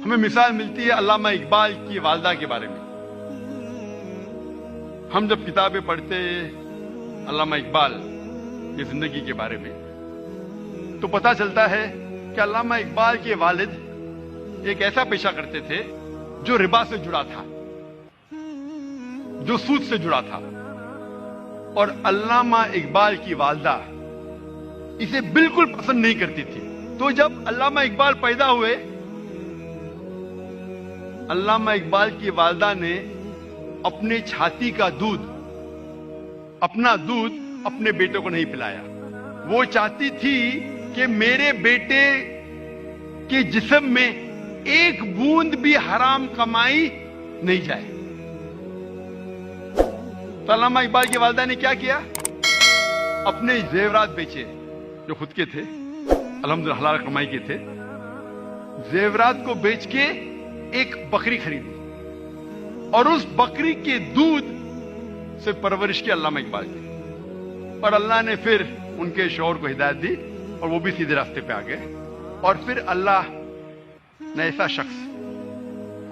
ہمیں مثال ملتی ہے علامہ اقبال کی والدہ کے بارے میں. ہم جب کتابیں پڑھتے علامہ اقبال کی زندگی کے بارے میں تو پتہ چلتا ہے کہ علامہ اقبال کے والد ایک ایسا پیشہ کرتے تھے جو ربا سے جڑا تھا، جو سود سے جڑا تھا، اور علامہ اقبال کی والدہ اسے بالکل پسند نہیں کرتی تھی. تو جب علامہ اقبال پیدا ہوئے، علامہ اقبال کی والدہ نے اپنے چھاتی کا دودھ، اپنا دودھ اپنے بیٹے کو نہیں پلایا. وہ چاہتی تھی کہ میرے بیٹے کے جسم میں ایک بوند بھی حرام کمائی نہیں جائے. تو علامہ اقبال کی والدہ نے کیا کیا؟ اپنے زیورات بیچے جو خود کے تھے، الحمدللہ حلال کمائی کے تھے. زیورات کو بیچ کے ایک بکری خریدی اور اس بکری کے دودھ سے پرورش کی علامہ اقبال کی. اور اللہ نے پھر ان کے شوہر کو ہدایت دی اور وہ بھی سیدھے راستے پہ آ گئے. اور پھر اللہ نے ایسا شخص،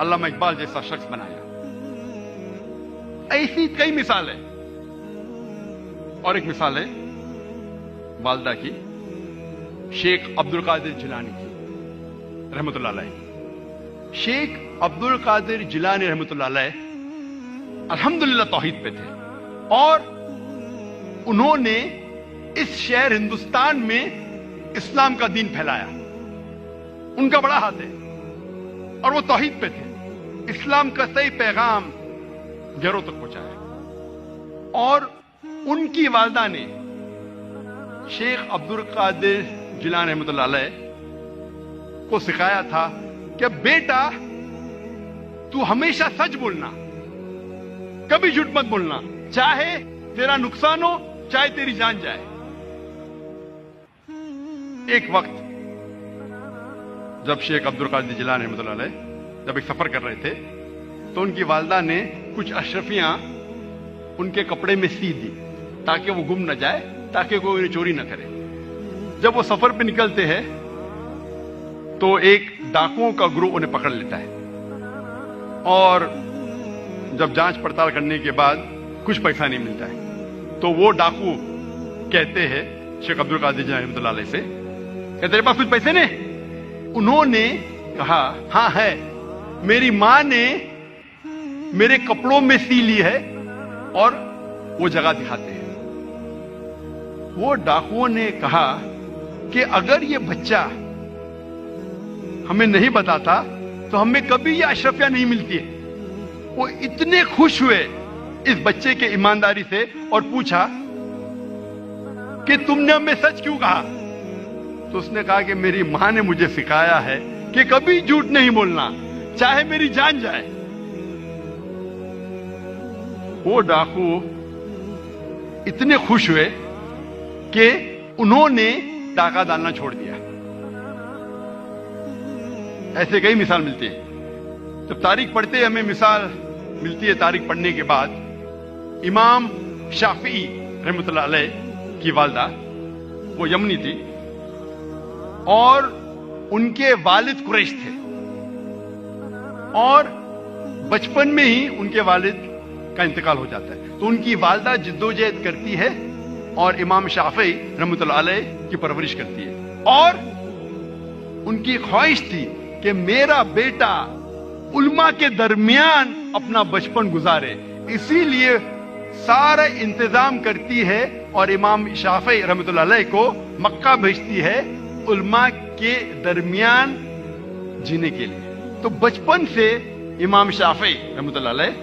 علامہ اقبال جیسا شخص بنایا. ایسی کئی مثال ہے. اور ایک مثال ہے والدہ کی، شیخ عبد القادر جیلانی کی رحمۃ اللہ علیہ. شیخ عبد القادر جیلانی رحمۃ اللہ علیہ الحمدللہ توحید پہ تھے، اور انہوں نے اس شہر ہندوستان میں اسلام کا دین پھیلایا. ان کا بڑا ہاتھ ہے اور وہ توحید پہ تھے. اسلام کا صحیح پیغام گھروں تک پہنچایا. اور ان کی والدہ نے شیخ عبد القادر جیلانی رحمۃ اللہ علیہ کو سکھایا تھا کہ بیٹا تو ہمیشہ سچ بولنا، کبھی جھوٹ مت بولنا، چاہے تیرا نقصان ہو چاہے تیری جان جائے. ایک وقت جب شیخ عبد القادر جیلانی رحمۃ اللہ علیہ جب ایک سفر کر رہے تھے تو ان کی والدہ نے کچھ اشرفیاں ان کے کپڑے میں سی دی تاکہ وہ گم نہ جائے، تاکہ کوئی انہیں چوری نہ کرے. جب وہ سفر پہ نکلتے ہیں تو ایک ڈاکوؤں کا گروہ انہیں پکڑ لیتا ہے، اور جب جانچ پڑتال کرنے کے بعد کچھ پیسہ نہیں ملتا ہے تو وہ ڈاکو کہتے ہیں شیخ عبد القادر جیلانی رحمۃ اللہ علیہ سے کہ تیرے پاس کچھ پیسے نے؟ انہوں نے کہا ہاں ہے، میری ماں نے میرے کپڑوں میں سی لی ہے، اور وہ جگہ دکھاتے ہیں. وہ ڈاکوؤں نے کہا کہ اگر یہ بچہ ہمیں نہیں بتاتا تو ہمیں کبھی یہ اشرفیاں نہیں ملتی ہے. وہ اتنے خوش ہوئے اس بچے کے ایمانداری سے اور پوچھا کہ تم نے ہمیں سچ کیوں کہا؟ تو اس نے کہا کہ میری ماں نے مجھے سکھایا ہے کہ کبھی جھوٹ نہیں بولنا، چاہے میری جان جائے. وہ ڈاکو اتنے خوش ہوئے کہ انہوں نے ڈاکہ ڈالنا چھوڑ دیا. ایسے کئی مثال ملتی ہے. جب تاریخ پڑھتے ہمیں مثال ملتی ہے تاریخ پڑھنے کے بعد. امام شافعی رحمۃ اللہ علیہ کی والدہ وہ یمنی تھی، اور ان کے والد قریش تھے، اور بچپن میں ہی ان کے والد کا انتقال ہو جاتا ہے. تو ان کی والدہ جدوجہد کرتی ہے اور امام شافعی رحمۃ اللہ علیہ کی پرورش کرتی ہے. اور ان کی خواہش تھی کہ میرا بیٹا علماء کے درمیان اپنا بچپن گزارے، اسی لیے سارا انتظام کرتی ہے اور امام شافعی رحمۃ اللہ علیہ کو مکہ بھیجتی ہے علماء کے درمیان جینے کے لیے. تو بچپن سے امام شافعی رحمۃ اللہ علیہ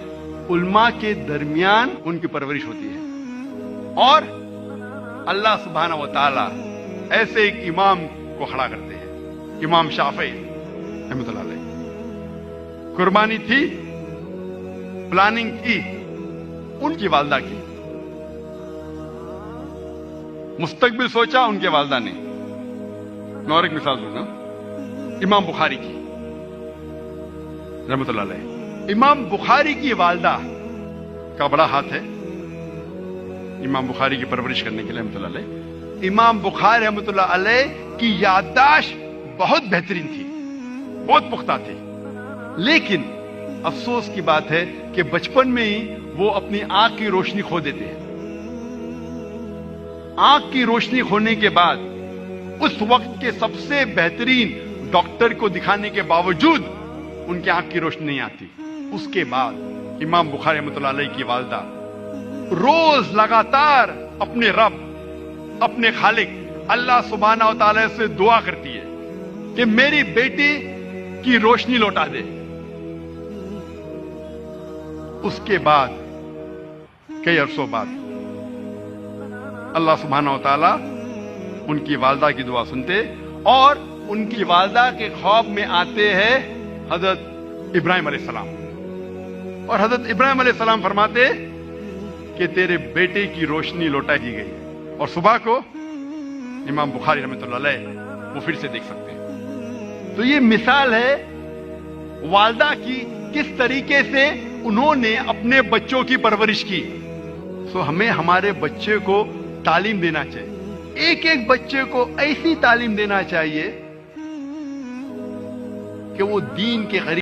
علماء کے درمیان ان کی پرورش ہوتی ہے. اور اللہ سبحانہ و تعالی ایسے ایک امام کو کھڑا کرتے ہیں، امام شافعی رحمۃ اللہ علیہ. قربانی تھی، پلاننگ تھی ان کی والدہ کی، مستقبل سوچا ان کے والدہ نے. میں اور ایک مثال دوں گا امام بخاری کی رحمۃ اللہ علیہ. امام بخاری کی والدہ کا بڑا ہاتھ ہے امام بخاری کی پرورش کرنے کے لیے رحمۃ اللہ علیہ. امام بخاری رحمۃ اللہ علیہ کی یادداشت بہت بہترین تھی، بہت پختہ تھی. لیکن افسوس کی بات ہے کہ بچپن میں ہی وہ اپنی آنکھ کی روشنی کھو دیتے ہیں. آنکھ کی روشنی کھونے کے بعد اس وقت کے سب سے بہترین ڈاکٹر کو دکھانے کے باوجود ان کی آنکھ کی روشنی نہیں آتی. اس کے بعد امام بخاری رحمۃ اللہ علیہ کی والدہ روز لگاتار اپنے رب، اپنے خالق اللہ سبحانہ و تعالی سے دعا کرتی ہے کہ میری بیٹی کی روشنی لوٹا دے. اس کے بعد کئی عرصوں بعد اللہ سبحانہ و تعالی ان کی والدہ کی دعا سنتے اور ان کی والدہ کے خواب میں آتے ہیں حضرت ابراہیم علیہ السلام، اور حضرت ابراہیم علیہ السلام فرماتے کہ تیرے بیٹے کی روشنی لوٹا دی گئی. اور صبح کو امام بخاری رحمۃ اللہ علیہ وہ پھر سے دیکھ سکتے ہیں. تو یہ مثال ہے والدہ کی، کس طریقے سے انہوں نے اپنے بچوں کی پرورش کی. سو ہمیں ہمارے بچے کو تعلیم دینا چاہیے، ایک ایک بچے کو ایسی تعلیم دینا چاہیے کہ وہ دین کے قریب